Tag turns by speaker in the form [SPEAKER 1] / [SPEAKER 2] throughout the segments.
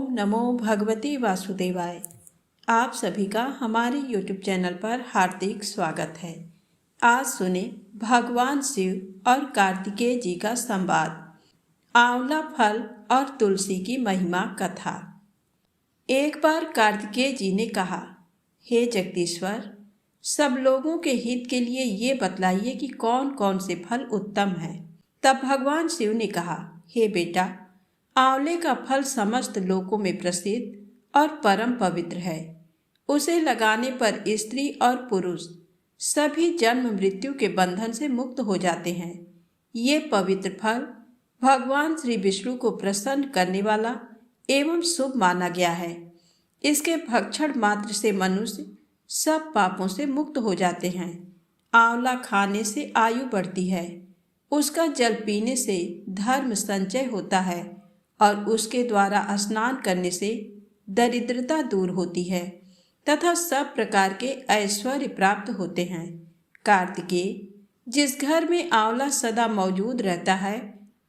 [SPEAKER 1] ओम नमो भगवते वासुदेवाय। आप सभी का हमारे YouTube चैनल पर हार्दिक स्वागत है। आज सुने भगवान शिव और कार्तिकेय जी का संवाद, आंवला फल और तुलसी की महिमा कथा। एक बार कार्तिकेय जी ने कहा, हे जगदीश्वर, सब लोगों के हित के लिए ये बतलाइए कि कौन कौन से फल उत्तम हैं। तब भगवान शिव ने कहा, हे बेटा, आंवले का फल समस्त लोकों में प्रसिद्ध और परम पवित्र है। उसे लगाने पर स्त्री और पुरुष सभी जन्म मृत्यु के बंधन से मुक्त हो जाते हैं। ये पवित्र फल भगवान श्री विष्णु को प्रसन्न करने वाला एवं शुभ माना गया है। इसके भक्षण मात्र से मनुष्य सब पापों से मुक्त हो जाते हैं। आंवला खाने से आयु बढ़ती है, उसका जल पीने से धर्म संचय होता है और उसके द्वारा स्नान करने से दरिद्रता दूर होती है तथा सब प्रकार के ऐश्वर्य प्राप्त होते हैं। कार्तिकेय, जिस घर में आंवला सदा मौजूद रहता है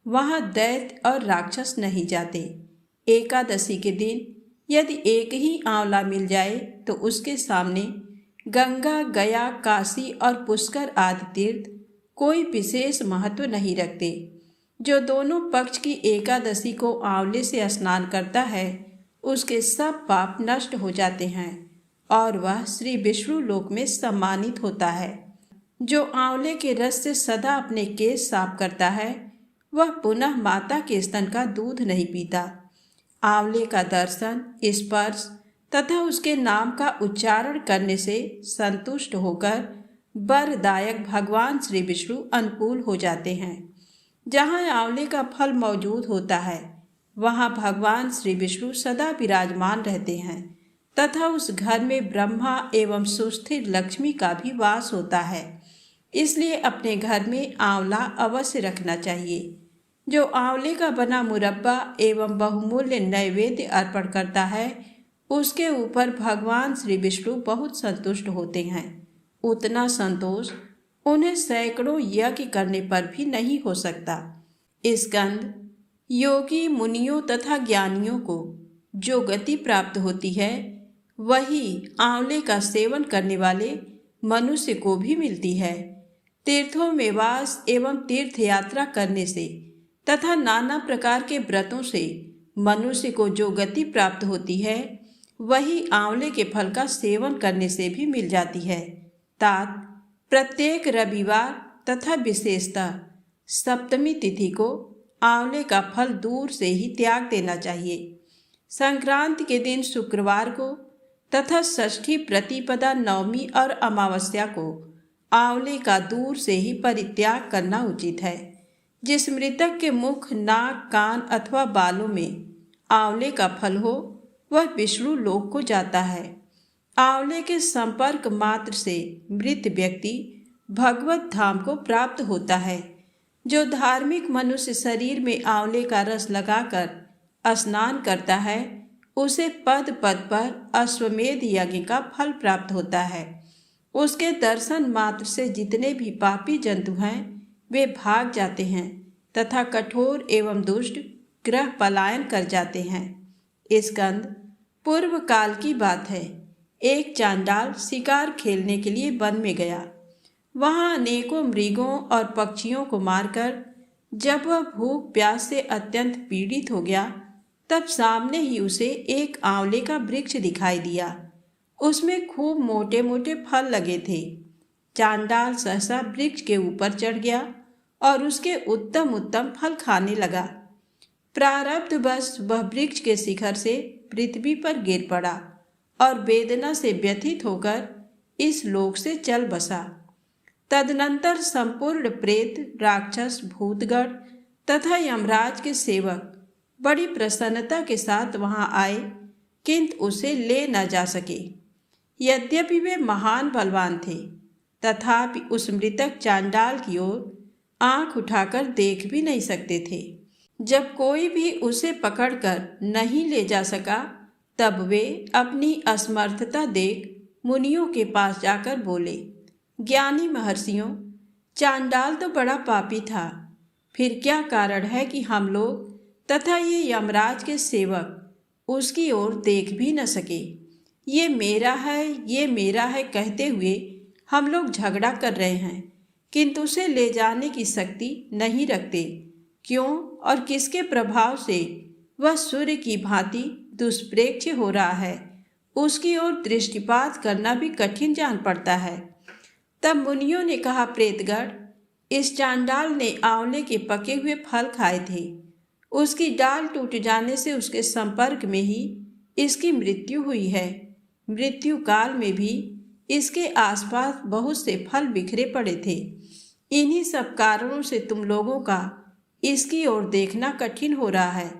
[SPEAKER 1] वहाँ दैत्य और राक्षस नहीं जाते। एकादशी के दिन यदि एक ही आंवला मिल जाए तो उसके सामने गंगा, गया, काशी और पुष्कर आदि तीर्थ कोई विशेष महत्व नहीं रखते। जो दोनों पक्ष की एकादशी को आंवले से स्नान करता है उसके सब पाप नष्ट हो जाते हैं और वह श्री विष्णु लोक में सम्मानित होता है। जो आंवले के रस से सदा अपने केश साफ करता है वह पुनः माता के स्तन का दूध नहीं पीता। आंवले का दर्शन, स्पर्श तथा उसके नाम का उच्चारण करने से संतुष्ट होकर वरदायक भगवान श्री विष्णु अनुकूल हो जाते हैं। जहाँ आंवले का फल मौजूद होता है वहाँ भगवान श्री विष्णु सदा विराजमान रहते हैं तथा उस घर में ब्रह्मा एवं सुस्थिर लक्ष्मी का भी वास होता है। इसलिए अपने घर में आंवला अवश्य रखना चाहिए। जो आंवले का बना मुरब्बा एवं बहुमूल्य नैवेद्य अर्पण करता है उसके ऊपर भगवान श्री विष्णु बहुत संतुष्ट होते हैं। उतना संतोष उन्हें सैकड़ों यज्ञ करने पर भी नहीं हो सकता। स्कंद, योगी मुनियों तथा ज्ञानियों को जो गति प्राप्त होती है वही आंवले का सेवन करने वाले मनुष्य को भी मिलती है। तीर्थों में वास एवं तीर्थ यात्रा करने से तथा नाना प्रकार के व्रतों से मनुष्य को जो गति प्राप्त होती है वही आंवले के फल का सेवन करने से भी मिल जाती है। तात, प्रत्येक रविवार तथा विशेषतः सप्तमी तिथि को आंवले का फल दूर से ही त्याग देना चाहिए। संक्रांति के दिन शुक्रवार को तथा षष्ठी, प्रतिपदा, नवमी और अमावस्या को आंवले का दूर से ही परित्याग करना उचित है। जिस मृतक के मुख, नाक, कान अथवा बालों में आंवले का फल हो वह विष्णु लोक को जाता है। आंवले के संपर्क मात्र से मृत व्यक्ति भगवत धाम को प्राप्त होता है। जो धार्मिक मनुष्य शरीर में आंवले का रस लगाकर स्नान करता है उसे पद पद पर अश्वमेध यज्ञ का फल प्राप्त होता है। उसके दर्शन मात्र से जितने भी पापी जंतु हैं वे भाग जाते हैं तथा कठोर एवं दुष्ट ग्रह पलायन कर जाते हैं। स्कंद, पूर्व काल की बात है। एक चांडाल शिकार खेलने के लिए वन में गया। वहाँ अनेकों मृगों और पक्षियों को मारकर जब वह भूख प्यास से अत्यंत पीड़ित हो गया तब सामने ही उसे एक आंवले का वृक्ष दिखाई दिया। उसमें खूब मोटे मोटे फल लगे थे। चांडाल सहसा वृक्ष के ऊपर चढ़ गया और उसके उत्तम उत्तम फल खाने लगा। प्रारब्धवश वह वृक्ष के शिखर से पृथ्वी पर गिर पड़ा और वेदना से व्यथित होकर इस लोक से चल बसा। तदनंतर संपूर्ण प्रेत, राक्षस, भूतगण तथा यमराज के सेवक बड़ी प्रसन्नता के साथ वहां आए किंतु उसे ले न जा सके। यद्यपि वे महान बलवान थे तथापि उस मृतक चांडाल की ओर आंख उठाकर देख भी नहीं सकते थे। जब कोई भी उसे पकड़कर नहीं ले जा सका तब वे अपनी असमर्थता देख मुनियों के पास जाकर बोले, ज्ञानी महर्षियों, चांडाल तो बड़ा पापी था, फिर क्या कारण है कि हम लोग तथा ये यमराज के सेवक उसकी ओर देख भी न सके। ये मेरा है, ये मेरा है कहते हुए हम लोग झगड़ा कर रहे हैं, किंतु उसे ले जाने की शक्ति नहीं रखते। क्यों और किसके प्रभाव से वह सूर्य की भांति दुष्प्रेक्ष हो रहा है, उसकी ओर दृष्टिपात करना भी कठिन जान पड़ता है। तब मुनियों ने कहा, प्रेतगढ़, इस चांडाल ने आंवले के पके हुए फल खाए थे। उसकी डाल टूट जाने से उसके संपर्क में ही इसकी मृत्यु हुई है। मृत्यु काल में भी इसके आसपास बहुत से फल बिखरे पड़े थे। इन्हीं सब कारणों से तुम लोगों का इसकी ओर देखना कठिन हो रहा है।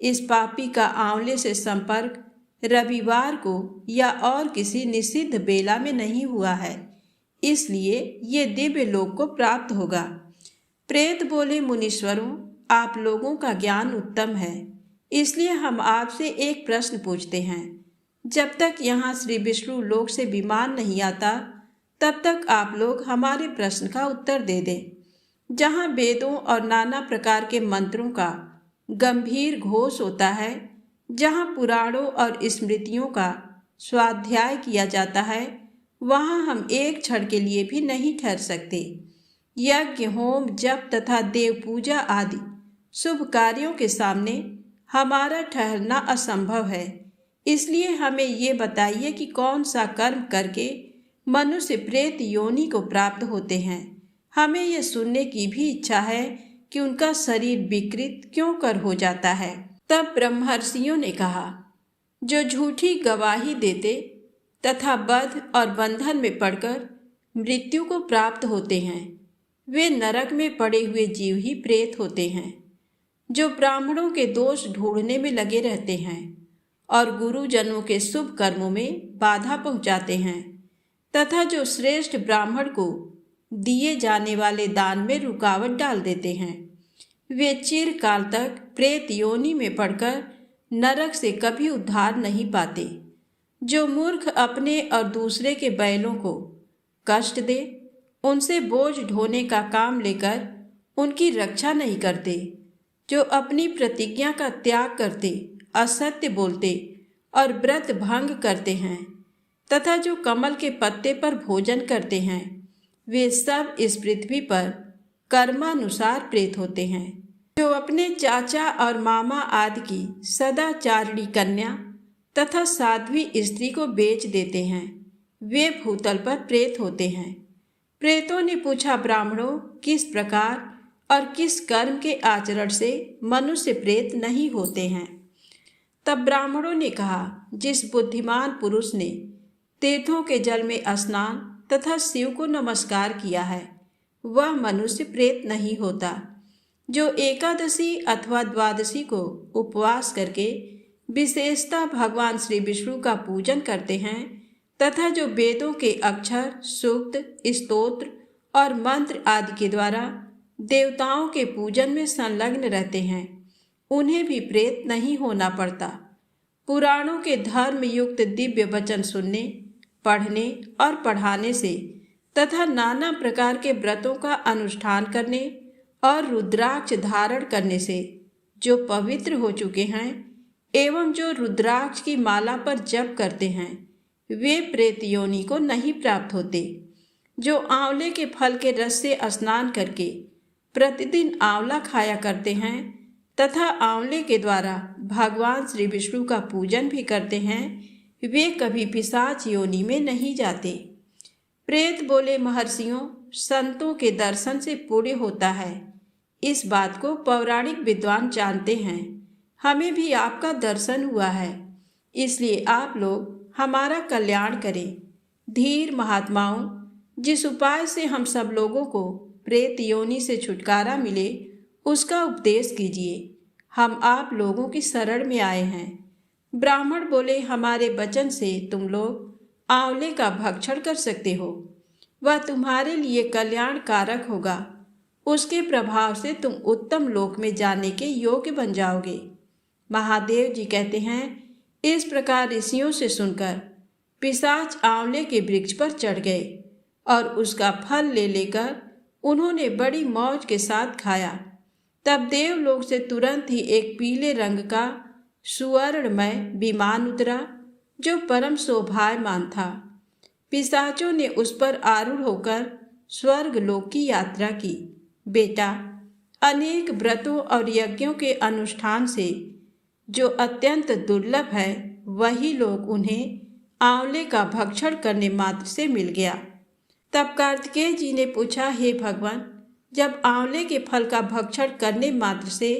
[SPEAKER 1] इस पापी का आंवले से संपर्क रविवार को या और किसी निषिद्ध बेला में नहीं हुआ है, इसलिए ये दिव्य लोक को प्राप्त होगा। प्रेत बोले, मुनीश्वरों, आप लोगों का ज्ञान उत्तम है, इसलिए हम आपसे एक प्रश्न पूछते हैं। जब तक यहाँ श्री विष्णु लोक से विमान नहीं आता, तब तक आप लोग हमारे प्रश्न का उत्तर दे दें। जहाँ वेदों और नाना प्रकार के मंत्रों का गंभीर घोष होता है, जहाँ पुराणों और स्मृतियों का स्वाध्याय किया जाता है, वहाँ हम एक क्षण के लिए भी नहीं ठहर सकते। यज्ञ, होम, जप तथा देव पूजा आदि शुभ कार्यों के सामने हमारा ठहरना असंभव है। इसलिए हमें ये बताइए कि कौन सा कर्म करके मनुष्य प्रेत योनि को प्राप्त होते हैं। हमें यह सुनने की भी इच्छा है कि उनका शरीर विकृत क्यों कर हो जाता है। तब ब्रह्मर्षियों ने कहा, जो झूठी गवाही देते तथा बद्ध और बंधन में पड़कर मृत्यु को प्राप्त होते हैं, वे नरक में पड़े हुए जीव ही प्रेत होते हैं। जो ब्राह्मणों के दोष ढूंढने में लगे रहते हैं और गुरुजनों के शुभ कर्मों में बाधा पहुंचाते हैं तथा जो श्रेष्ठ ब्राह्मण को दिए जाने वाले दान में रुकावट डाल देते हैं, वे चिरकाल तक प्रेत योनि में पड़कर नरक से कभी उद्धार नहीं पाते। जो मूर्ख अपने और दूसरे के बैलों को कष्ट दे, उनसे बोझ ढोने का काम लेकर उनकी रक्षा नहीं करते, जो अपनी प्रतिज्ञा का त्याग करते, असत्य बोलते और व्रत भंग करते हैं तथा जो कमल के पत्ते पर भोजन करते हैं, वे सब इस पृथ्वी पर कर्मानुसार प्रेत होते हैं। जो अपने चाचा और मामा आदि की सदाचारिणी कन्या तथा साध्वी स्त्री को बेच देते हैं, वे भूतल पर प्रेत होते हैं। प्रेतों ने पूछा, ब्राह्मणों, किस प्रकार और किस कर्म के आचरण से मनुष्य प्रेत नहीं होते हैं? तब ब्राह्मणों ने कहा, जिस बुद्धिमान पुरुष ने तीर्थों के जल में स्नान तथा शिव को नमस्कार किया है, वह मनुष्य प्रेत नहीं होता। जो एकादशी अथवा द्वादशी को उपवास करके विशेषतः भगवान श्री विष्णु का पूजन करते हैं तथा जो वेदों के अक्षर, सूक्त, स्तोत्र और मंत्र आदि के द्वारा देवताओं के पूजन में संलग्न रहते हैं, उन्हें भी प्रेत नहीं होना पड़ता। पुराणों के धर्म युक्त दिव्य वचन सुनने, पढ़ने और पढ़ाने से तथा नाना प्रकार के व्रतों का अनुष्ठान करने और रुद्राक्ष धारण करने से जो पवित्र हो चुके हैं एवं जो रुद्राक्ष की माला पर जप करते हैं, वे प्रेत योनि को नहीं प्राप्त होते। जो आंवले के फल के रस से स्नान करके प्रतिदिन आंवला खाया करते हैं तथा आंवले के द्वारा भगवान श्री विष्णु का पूजन भी करते हैं, वे कभी पिशाच योनि में नहीं जाते। प्रेत बोले, महर्षियों, संतों के दर्शन से पुण्य होता है, इस बात को पौराणिक विद्वान जानते हैं। हमें भी आपका दर्शन हुआ है, इसलिए आप लोग हमारा कल्याण करें। धीर महात्माओं, जिस उपाय से हम सब लोगों को प्रेत योनि से छुटकारा मिले, उसका उपदेश कीजिए। हम आप लोगों की शरण में आए हैं। ब्राह्मण बोले, हमारे वचन से तुम लोग आंवले का भक्षण कर सकते हो, वह तुम्हारे लिए कल्याण कारक होगा। उसके प्रभाव से तुम उत्तम लोक में जाने के योग्य बन जाओगे। महादेव जी कहते हैं, इस प्रकार ऋषियों से सुनकर पिशाच आंवले के वृक्ष पर चढ़ गए और उसका फल ले लेकर उन्होंने बड़ी मौज के साथ खाया। तब देवलोक से तुरंत ही एक पीले रंग का सुवर्णमय विमान उतरा जो परम शोभायमान था। पिशाचों ने उस पर आरूढ़ होकर स्वर्ग लोक की यात्रा की। बेटा, अनेक व्रतों और यज्ञों के अनुष्ठान से जो अत्यंत दुर्लभ है, वही लोग उन्हें आंवले का भक्षण करने मात्र से मिल गया। तब कार्तिकेय जी ने पूछा, हे भगवान, जब आंवले के फल का भक्षण करने मात्र से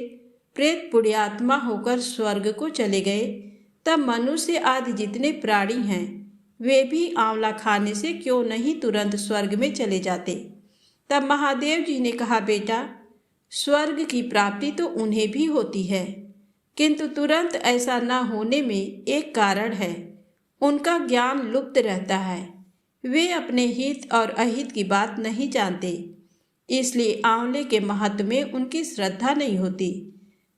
[SPEAKER 1] प्रेत पुण्यात्मा होकर स्वर्ग को चले गए, तब मनुष्य आदि जितने प्राणी हैं वे भी आंवला खाने से क्यों नहीं तुरंत स्वर्ग में चले जाते। तब महादेव जी ने कहा, बेटा, स्वर्ग की प्राप्ति तो उन्हें भी होती है, किंतु तुरंत ऐसा न होने में एक कारण है। उनका ज्ञान लुप्त रहता है। वे अपने हित और अहित की बात नहीं जानते, इसलिए आंवले के महत्व में उनकी श्रद्धा नहीं होती।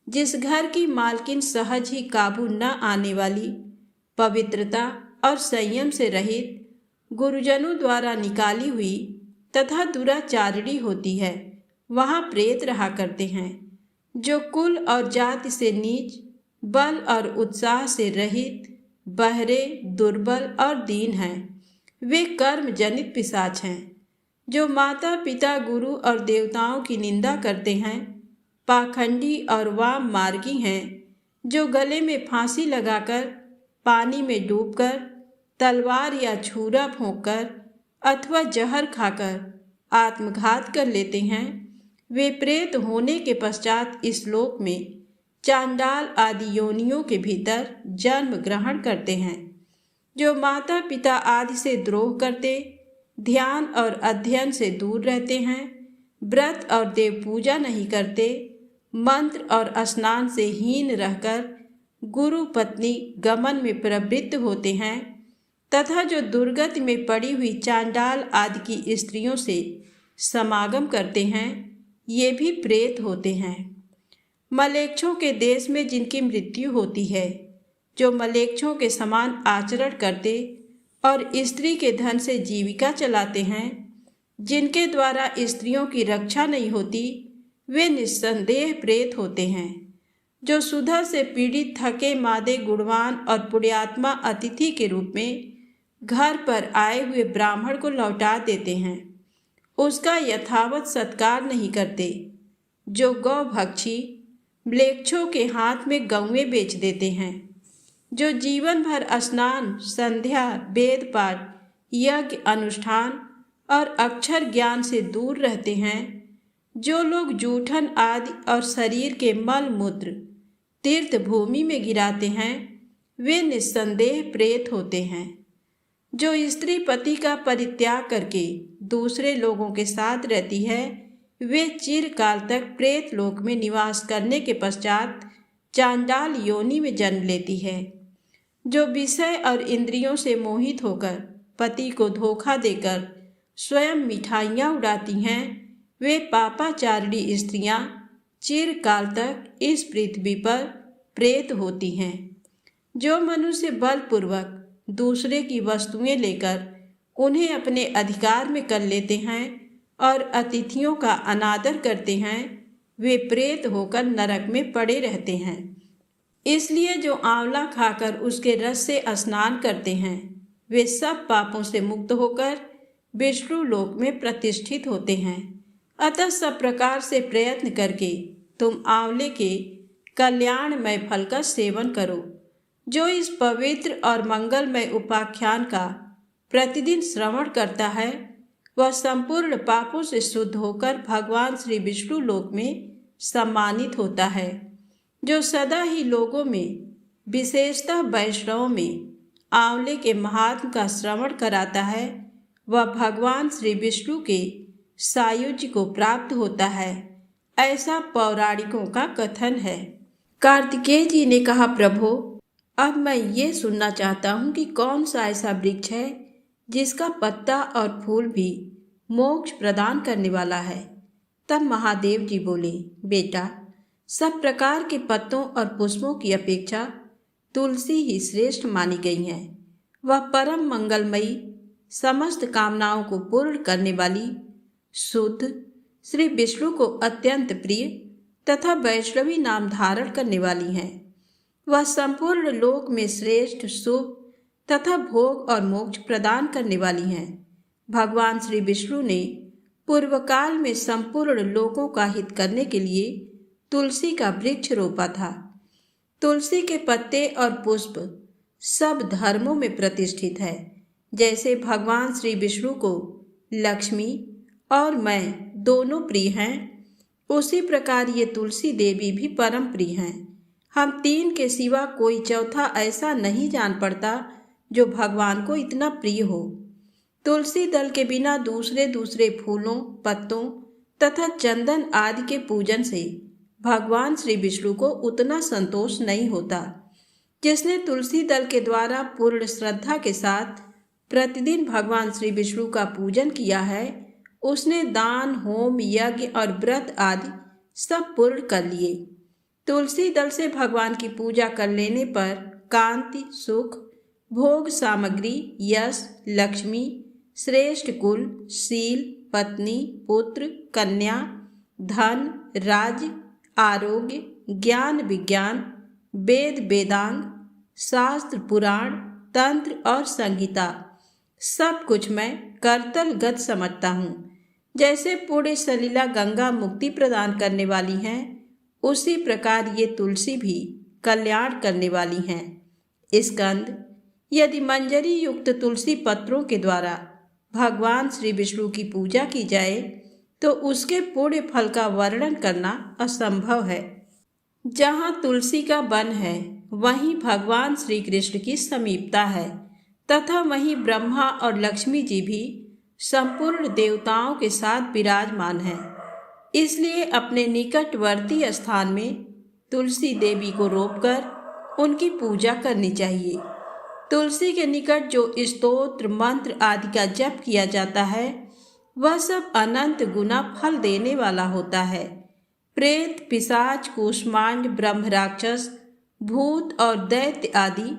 [SPEAKER 1] जिस घर की मालकिन सहज ही काबू न आने वाली, पवित्रता और संयम से रहित, गुरुजनों द्वारा निकाली हुई तथा दुराचारिणी होती है, वहाँ प्रेत रहा करते हैं। जो कुल और जाति से नीच, बल और उत्साह से रहित, बहरे, दुर्बल और दीन हैं, वे कर्म जनित पिशाच हैं। जो माता पिता, गुरु और देवताओं की निंदा करते हैं, पाखंडी और वाम मार्गी हैं। जो गले में फांसी लगाकर, पानी में डूबकर, तलवार या छुरा भोंककर अथवा जहर खाकर आत्मघात कर लेते हैं, वे प्रेत होने के पश्चात इस लोक में चांडाल आदि योनियों के भीतर जन्म ग्रहण करते हैं। जो माता पिता आदि से द्रोह करते, ध्यान और अध्ययन से दूर रहते हैं, व्रत और देव पूजा नहीं करते, मंत्र और स्नान से हीन रहकर गुरु पत्नी गमन में प्रवृत्त होते हैं, तथा जो दुर्गति में पड़ी हुई चांडाल आदि की स्त्रियों से समागम करते हैं, ये भी प्रेत होते हैं। मलेच्छों के देश में जिनकी मृत्यु होती है, जो मलेच्छों के समान आचरण करते और स्त्री के धन से जीविका चलाते हैं, जिनके द्वारा स्त्रियों की रक्षा नहीं होती, वे निस्संदेह प्रेत होते हैं। जो सुधा से पीड़ित, थके मादे, गुणवान और पुण्यात्मा अतिथि के रूप में घर पर आए हुए ब्राह्मण को लौटा देते हैं, उसका यथावत सत्कार नहीं करते। जो गौभक्षी म्लेच्छों के हाथ में गौएं बेच देते हैं, जो जीवन भर स्नान, संध्या, वेद पाठ, यज्ञ अनुष्ठान और अक्षर ज्ञान से दूर रहते हैं, जो लोग जूठन आदि और शरीर के मल मूत्र तीर्थ भूमि में गिराते हैं, वे निस्संदेह प्रेत होते हैं। जो स्त्री पति का परित्याग करके दूसरे लोगों के साथ रहती है, वे चिरकाल तक प्रेत लोक में निवास करने के पश्चात चांडाल योनि में जन्म लेती है। जो विषय और इंद्रियों से मोहित होकर पति को धोखा देकर स्वयं मिठाइयाँ उड़ाती हैं, वे पापाचारिणी स्त्रियाँ चिरकाल तक इस पृथ्वी पर प्रेत होती हैं। जो मनुष्य बलपूर्वक दूसरे की वस्तुएं लेकर उन्हें अपने अधिकार में कर लेते हैं और अतिथियों का अनादर करते हैं, वे प्रेत होकर नरक में पड़े रहते हैं। इसलिए जो आंवला खाकर उसके रस से स्नान करते हैं, वे सब पापों से मुक्त होकर विष्णु लोक में प्रतिष्ठित होते हैं। अतः सब प्रकार से प्रयत्न करके तुम आंवले के कल्याणमय फल का सेवन करो। जो इस पवित्र और मंगलमय उपाख्यान का प्रतिदिन श्रवण करता है, वह संपूर्ण पापों से शुद्ध होकर भगवान श्री विष्णु लोक में सम्मानित होता है। जो सदा ही लोगों में, विशेषतः वैष्णवों में, आंवले के महात्म का श्रवण कराता है, वह भगवान श्री विष्णु के सायुज्य को प्राप्त होता है, ऐसा पौराणिकों का कथन है। कार्तिकेय जी ने कहा, प्रभु, अब मैं ये सुनना चाहता हूँ कि कौन सा ऐसा वृक्ष है जिसका पत्ता और फूल भी मोक्ष प्रदान करने वाला है। तब महादेव जी बोले, बेटा, सब प्रकार के पत्तों और पुष्पों की अपेक्षा तुलसी ही श्रेष्ठ मानी गई है। वह परम मंगलमयी, समस्त कामनाओं को पूर्ण करने वाली, शुद्ध, श्री विष्णु को अत्यंत प्रिय तथा वैष्णवी नाम धारण करने वाली हैं। वह संपूर्ण लोक में श्रेष्ठ, शुभ तथा भोग और मोक्ष प्रदान करने वाली हैं। भगवान श्री विष्णु ने पूर्व काल में संपूर्ण लोकों का हित करने के लिए तुलसी का वृक्ष रोपा था। तुलसी के पत्ते और पुष्प सब धर्मों में प्रतिष्ठित है। जैसे भगवान श्री विष्णु को लक्ष्मी और मैं दोनों प्रिय हैं, उसी प्रकार ये तुलसी देवी भी परम प्रिय हैं। हम तीन के सिवा कोई चौथा ऐसा नहीं जान पड़ता जो भगवान को इतना प्रिय हो। तुलसी दल के बिना दूसरे दूसरे फूलों, पत्तों तथा चंदन आदि के पूजन से भगवान श्री विष्णु को उतना संतोष नहीं होता। जिसने तुलसी दल के द्वारा पूर्ण श्रद्धा के साथ प्रतिदिन भगवान श्री विष्णु का पूजन किया है, उसने दान, होम, यज्ञ और व्रत आदि सब पूर्ण कर लिए। तुलसी दल से भगवान की पूजा कर लेने पर कांति, सुख, भोग सामग्री, यश, लक्ष्मी, श्रेष्ठ कुल, शील, पत्नी, पुत्र, कन्या, धन, राज्य, आरोग्य, ज्ञान, विज्ञान, वेद, वेदांग, शास्त्र, पुराण, तंत्र और संगीता सब कुछ मैं करतलगत समझता हूँ। जैसे पूर्ण सलीला गंगा मुक्ति प्रदान करने वाली हैं, उसी प्रकार ये तुलसी भी कल्याण करने वाली हैं। स्कंद, यदि मंजरी युक्त तुलसी पत्रों के द्वारा भगवान श्री विष्णु की पूजा की जाए तो उसके पूर्ण फल का वर्णन करना असंभव है। जहाँ तुलसी का वन है वहीं भगवान श्री कृष्ण की समीपता है तथा वहीं ब्रह्मा और लक्ष्मी जी भी संपूर्ण देवताओं के साथ विराजमान हैं। इसलिए अपने निकटवर्ती स्थान में तुलसी देवी को रोपकर उनकी पूजा करनी चाहिए। तुलसी के निकट जो स्तोत्र, मंत्र आदि का जप किया जाता है वह सब अनंत गुना फल देने वाला होता है। प्रेत, पिशाच, कूष्मांड, ब्रह्म राक्षस, भूत और दैत्य आदि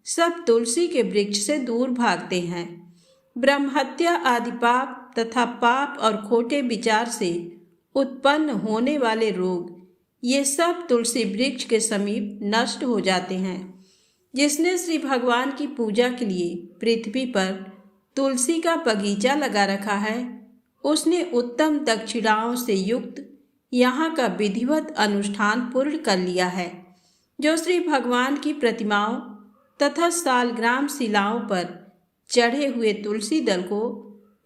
[SPEAKER 1] सब तुलसी के वृक्ष से दूर भागते हैं। ब्रह्महत्या आदि पाप तथा पाप और खोटे विचार से उत्पन्न होने वाले रोग ये सब तुलसी वृक्ष के समीप नष्ट हो जाते हैं। जिसने श्री भगवान की पूजा के लिए पृथ्वी पर तुलसी का बगीचा लगा रखा है, उसने उत्तम दक्षिणाओं से युक्त यहाँ का विधिवत अनुष्ठान पूर्ण कर लिया है। जो श्री भगवान की प्रतिमाओं तथा सालग्राम शिलाओं पर चढ़े हुए तुलसी दल को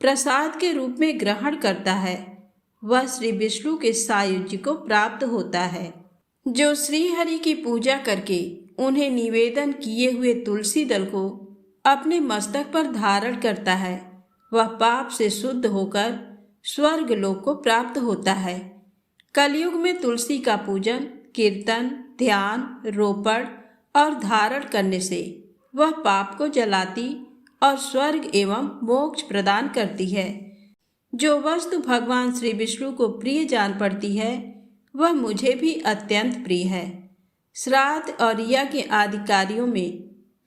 [SPEAKER 1] प्रसाद के रूप में ग्रहण करता है, वह श्री विष्णु के सायुज्य को प्राप्त होता है। जो श्री हरि की पूजा करके उन्हें निवेदन किए हुए तुलसी दल को अपने मस्तक पर धारण करता है, वह पाप से शुद्ध होकर स्वर्ग लोक को प्राप्त होता है। कलयुग में तुलसी का पूजन, कीर्तन, ध्यान, रोपण और धारण करने से वह पाप को जलाती और स्वर्ग एवं मोक्ष प्रदान करती है। जो वस्तु भगवान श्री विष्णु को प्रिय जान पड़ती है वह मुझे भी अत्यंत प्रिय है। श्राद्ध और यज्ञ आदि कार्यों में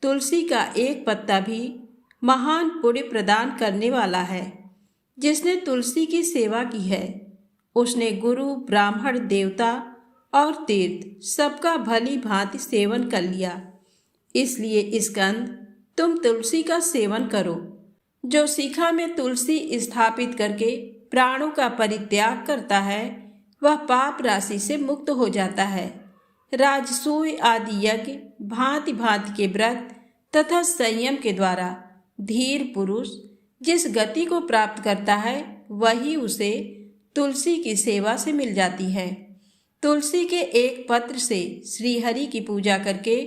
[SPEAKER 1] तुलसी का एक पत्ता भी महान पुण्य प्रदान करने वाला है। जिसने तुलसी की सेवा की है उसने गुरु, ब्राह्मण, देवता और तीर्थ सबका भली भांति सेवन कर लिया। इसलिए स्कंद, तुम तुलसी का सेवन करो। जो शिखा में तुलसी स्थापित करके प्राणों का परित्याग करता है वह पाप राशि से मुक्त हो जाता है। राजसूय आदि यज्ञ, भांति भांति के व्रत तथा संयम के द्वारा धीर पुरुष जिस गति को प्राप्त करता है वही उसे तुलसी की सेवा से मिल जाती है। तुलसी के एक पत्र से श्रीहरि की पूजा करके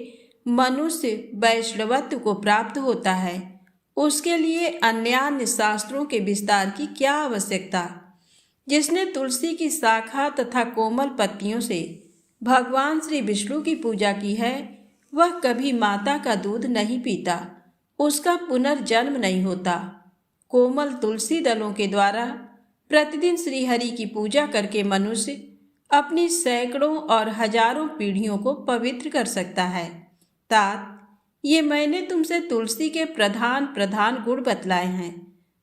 [SPEAKER 1] मनुष्य वैष्णवत्व को प्राप्त होता है। उसके लिए अन्यान्य शास्त्रों के विस्तार की क्या आवश्यकता। जिसने तुलसी की शाखा तथा कोमल पत्तियों से भगवान श्री विष्णु की पूजा की है वह कभी माता का दूध नहीं पीता, उसका पुनर्जन्म नहीं होता। कोमल तुलसी दलों के द्वारा प्रतिदिन श्रीहरि की पूजा करके मनुष्य अपनी सैकड़ों और हजारों पीढ़ियों को पवित्र कर सकता है। तात, ये मैंने तुमसे तुलसी के प्रधान प्रधान गुण बतलाए हैं।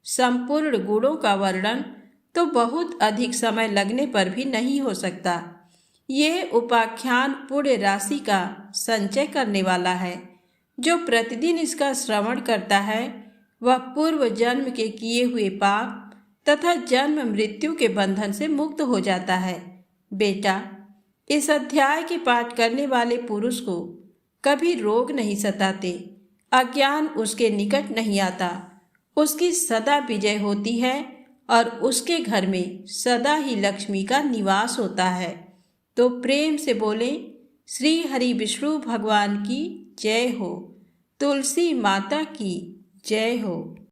[SPEAKER 1] संपूर्ण गुणों का वर्णन तो बहुत अधिक समय लगने पर भी नहीं हो सकता। ये उपाख्यान पुण्य राशि का संचय करने वाला है। जो प्रतिदिन इसका श्रवण करता है वह पूर्व जन्म के किए हुए पाप तथा जन्म मृत्यु के बंधन से मुक्त हो जाता है। बेटा, इस अध्याय के पाठ करने वाले पुरुष को कभी रोग नहीं सताते, अज्ञान उसके निकट नहीं आता, उसकी सदा विजय होती है और उसके घर में सदा ही लक्ष्मी का निवास होता है। तो प्रेम से बोले, श्री हरि विष्णु भगवान की जय हो, तुलसी माता की जय हो।